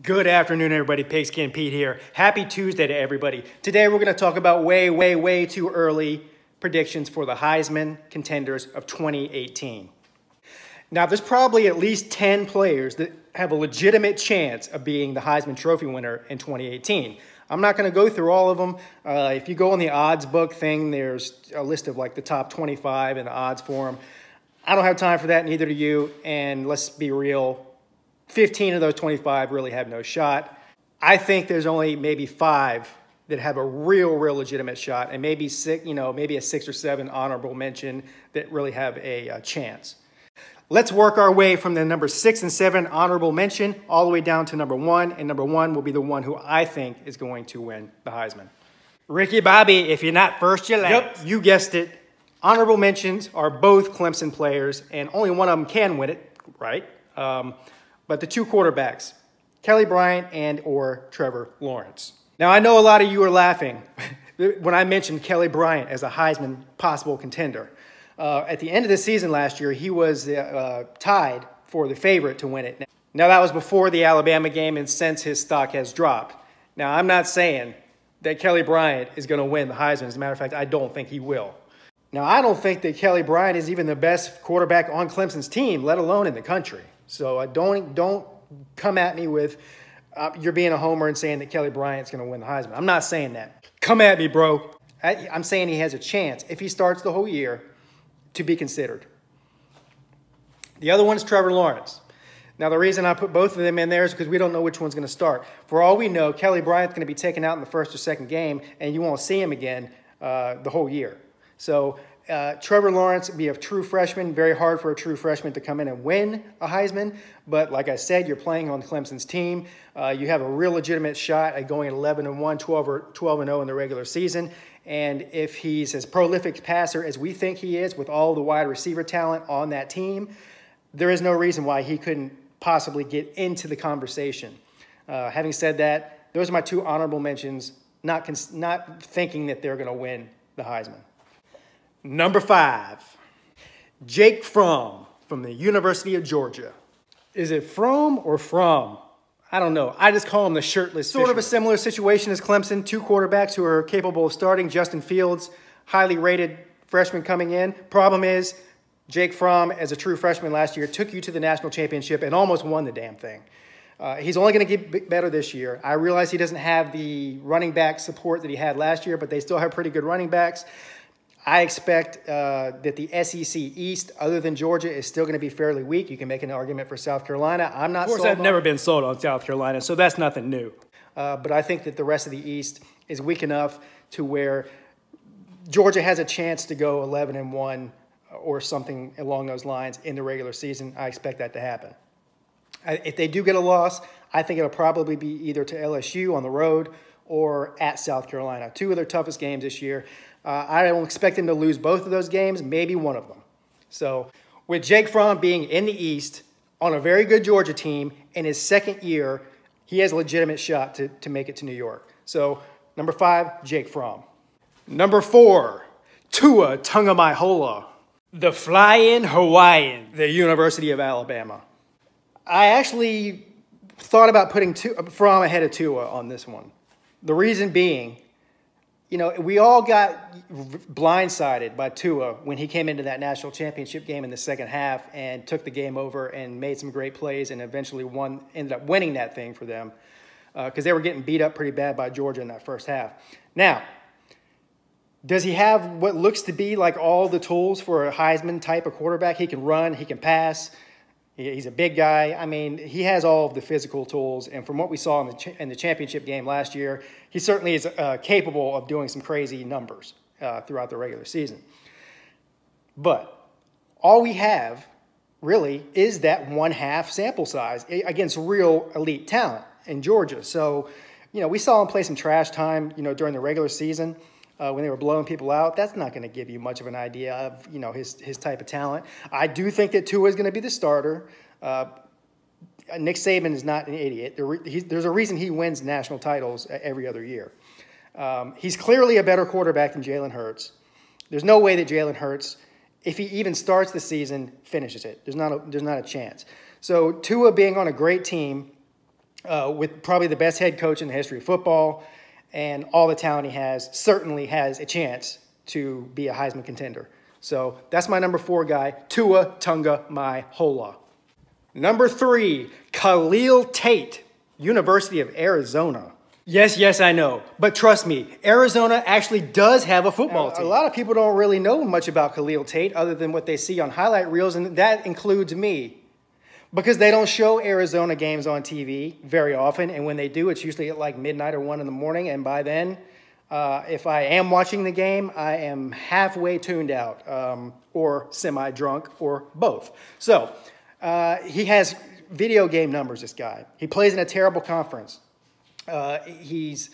Good afternoon, everybody. Pigskin Pete here. Happy Tuesday to everybody. Today, we're going to talk about way too early predictions for the Heisman contenders of 2018. Now, there's probably at least 10 players that have a legitimate chance of being the Heisman Trophy winner in 2018. I'm not going to go through all of them. If you go on the odds book thing, there's a list of like the top 25 in the odds form. I don't have time for that, neither do you. And let's be real, 15 of those 25 really have no shot. I think there's only maybe 5 that have a real legitimate shot, and maybe 6, maybe a 6 or 7 honorable mention that really have a chance. Let's work our way from the number 6 and 7 honorable mention all the way down to number 1, and number 1 will be the one who I think is going to win the Heisman. Ricky Bobby, if you're not first, you're last. Yep, you guessed it. Honorable mentions are both Clemson players, and only one of them can win it, right? But the 2 quarterbacks, Kelly Bryant and or Trevor Lawrence. Now, I know a lot of you are laughing when I mentioned Kelly Bryant as a Heisman possible contender. At the end of the season last year, he was tied for the favorite to win it. Now, that was before the Alabama game, and since his stock has dropped. Now, I'm not saying that Kelly Bryant is going to win the Heisman. As a matter of fact, I don't think he will. Now, I don't think that Kelly Bryant is even the best quarterback on Clemson's team, let alone in the country. So don't come at me with you're being a homer and saying that Kelly Bryant's going to win the Heisman. I'm not saying that. Come at me, bro. I'm saying he has a chance, if he starts the whole year, to be considered. The other one is Trevor Lawrence. Now, the reason I put both of them in there is because we don't know which one's going to start. For all we know, Kelly Bryant's going to be taken out in the first or second game, and you won't see him again the whole year. So Trevor Lawrence would be a true freshman. Very hard for a true freshman to come in and win a Heisman. But like I said, you're playing on Clemson's team. You have a real legitimate shot at going 11-1, 12-0 in the regular season. And if he's as prolific passer as we think he is with all the wide receiver talent on that team, there is no reason why he couldn't possibly get into the conversation. Having said that, those are my 2 honorable mentions, not thinking that they're going to win the Heisman. Number 5, Jake Fromm from the University of Georgia. Is it Fromm or Fromm? I don't know. I just call him the shirtless fisherman. Sort of a similar situation as Clemson. 2 quarterbacks who are capable of starting. Justin Fields, highly rated freshman coming in. Problem is, Jake Fromm, as a true freshman last year, took you to the national championship and almost won the damn thing. He's only going to get better this year. I realize he doesn't have the running back support that he had last year, but they still have pretty good running backs. I expect that the SEC East, other than Georgia, is still going to be fairly weak. You can make an argument for South Carolina. I'm not sold on. Of course, I've never been sold on South Carolina, so that's nothing new. But I think that the rest of the East is weak enough to where Georgia has a chance to go 11-1 or something along those lines in the regular season. I expect that to happen. If they do get a loss, I think it'll probably be either to LSU on the road or at South Carolina. 2 of their toughest games this year. I don't expect him to lose both of those games, maybe one of them. So with Jake Fromm being in the East on a very good Georgia team in his second year, he has a legitimate shot to make it to New York. So number 5, Jake Fromm. Number 4, Tua Tagovailoa, the Flying Hawaiian, the University of Alabama. I actually thought about putting Fromm ahead of Tua on this one. The reason being, we all got blindsided by Tua when he came into that national championship game in the second half and took the game over and made some great plays and eventually ended up winning that thing for them because they were getting beat up pretty bad by Georgia in that first half. Now, does he have what looks to be like all the tools for a Heisman type of quarterback? He can run, he can pass. He's a big guy. I mean, he has all of the physical tools, and from what we saw in the championship game last year, he certainly is capable of doing some crazy numbers throughout the regular season. But all we have, really, is that 1/2 sample size against real elite talent in Georgia. So, we saw him play some trash time, during the regular season. When they were blowing people out, that's not going to give you much of an idea of, his type of talent. I do think that Tua is going to be the starter. Nick Saban is not an idiot. There's a reason he wins national titles every other year. He's clearly a better quarterback than Jalen Hurts. There's no way that Jalen Hurts, if he even starts the season, finishes it. There's not a chance. So Tua being on a great team with probably the best head coach in the history of football, and all the talent he has, certainly has a chance to be a Heisman contender. So that's my number 4 guy, Tua Tagovailoa. Number 3, Khalil Tate, University of Arizona. Yes, I know. But trust me, Arizona actually does have a football team. A lot of people don't really know much about Khalil Tate other than what they see on highlight reels, and that includes me. Because they don't show Arizona games on TV very often, and when they do, it's usually at like midnight or 1 in the morning, and by then, if I am watching the game, I am halfway tuned out, or semi-drunk, or both. So, he has video game numbers, this guy. He plays in a terrible conference. Is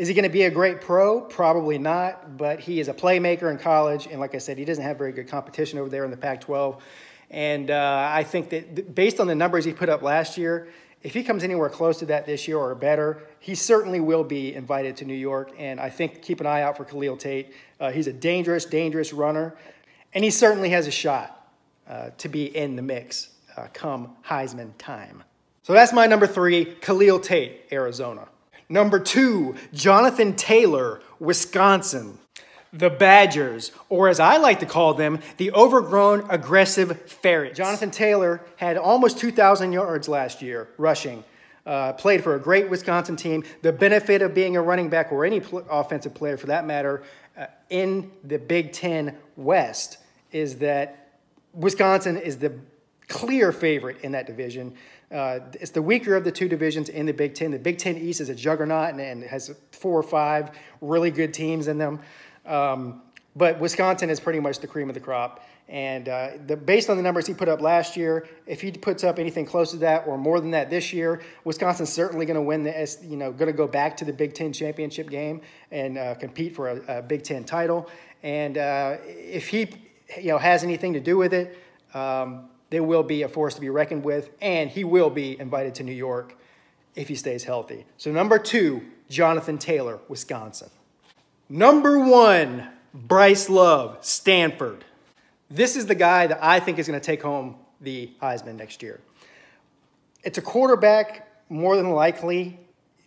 he going to be a great pro? Probably not, but he is a playmaker in college, and like I said, he doesn't have very good competition over there in the Pac-12. And I think that based on the numbers he put up last year, if he comes anywhere close to that this year or better, he certainly will be invited to New York. And I think keep an eye out for Khalil Tate. He's a dangerous runner, and he certainly has a shot to be in the mix come Heisman time. So that's my number 3, Khalil Tate, Arizona. Number 2, Jonathan Taylor, Wisconsin. The Badgers, or as I like to call them, the overgrown, aggressive ferrets. Jonathan Taylor had almost 2,000 yards last year rushing. Played for a great Wisconsin team. The benefit of being a running back or any offensive player for that matter in the Big Ten West is that Wisconsin is the clear favorite in that division. It's the weaker of the 2 divisions in the Big Ten. The Big Ten East is a juggernaut and has 4 or 5 really good teams in them. But Wisconsin is pretty much the cream of the crop. And based on the numbers he put up last year, if he puts up anything close to that or more than that this year, Wisconsin's certainly going to win going to go back to the Big Ten championship game and compete for a Big Ten title. And if he has anything to do with it, there will be a force to be reckoned with, and he will be invited to New York if he stays healthy. So number 2, Jonathan Taylor, Wisconsin. Number 1, Bryce Love, Stanford. This is the guy that I think is going to take home the Heisman next year. It's a quarterback, more than likely,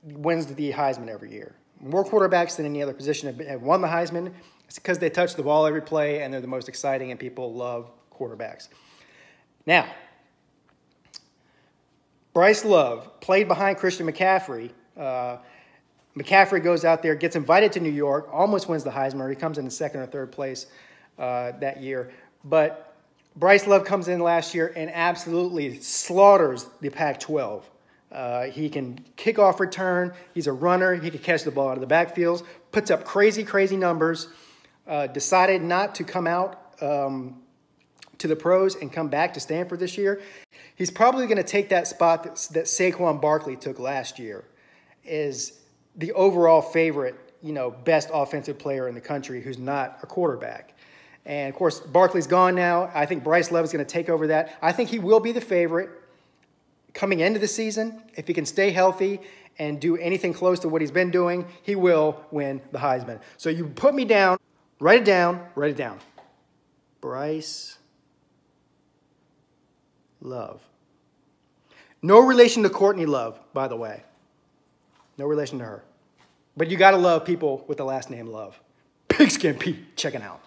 wins the Heisman every year. More quarterbacks than any other position have won the Heisman. It's because they touch the ball every play, and they're the most exciting, and people love quarterbacks. Now, Bryce Love played behind Christian McCaffrey. McCaffrey goes out there, gets invited to New York, almost wins the Heisman. He comes in 2nd or 3rd place that year. But Bryce Love comes in last year and absolutely slaughters the Pac-12. He can kick off return. He's a runner. He can catch the ball out of the backfields, puts up crazy numbers, decided not to come out to the pros and come back to Stanford this year. He's probably going to take that spot that Saquon Barkley took last year, is the overall favorite, best offensive player in the country who's not a quarterback. And, of course, Barkley's gone now. I think Bryce Love is going to take over that. I think he will be the favorite coming into the season. If he can stay healthy and do anything close to what he's been doing, he will win the Heisman. So you put me down, write it down. Bryce Love. No relation to Courtney Love, by the way. No relation to her. But you got to love people with the last name Love. Pigskin Pete, checking out.